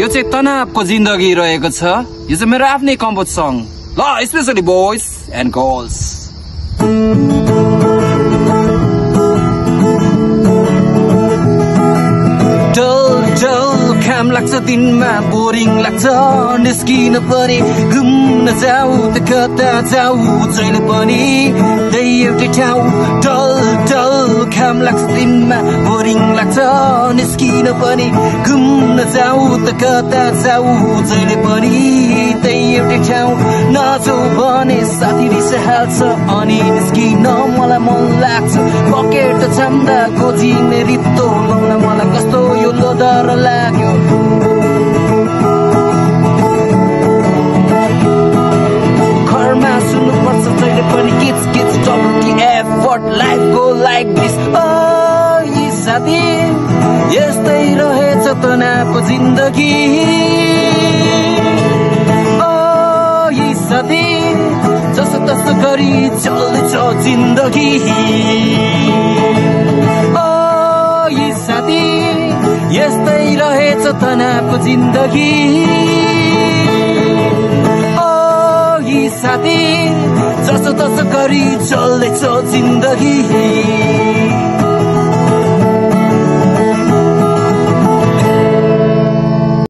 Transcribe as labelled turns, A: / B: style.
A: यो चाहिँ तनावको जिन्दगी रहेको छ यो चाहिँ मेरो आफ्नै कम्पोज सङ ल स्पेशली बोइज एन्ड गर्ल्स काम लाग्छ दिनमा बोरिङ लाग्छ निस्किन पनि घुम्न जाऊ त कता जाऊ जहिले पनि त्यही एउटै ठाउँ टल काम लाग्छ दिनमा बोरिङ लाग्छ निस्किन पनि घुम्न जाऊ त कता जाऊ जहिले पनि त्यही एउटै ठाउँ नजाऊ भने साथी रिसाहाल्छ अनि निस्किन मलाई मन लाग्छ पकेट छाम्दा खोजिने रित्तो लाउन मलाई कस्तो यो लोदर लाग्यो घरमा सुन्नुपर्छ जहिले पनि किच effort life go like this यी साथी यस्तै रहेछ तनावको जिन्दगी यी साथी जसो तसो गरी चल्दैछ जिन्दगी यी साथी यस्तै रहेछ तनावको जिन्दगी यी साथी जसो तसो गरी चल्दैछ जिन्दगी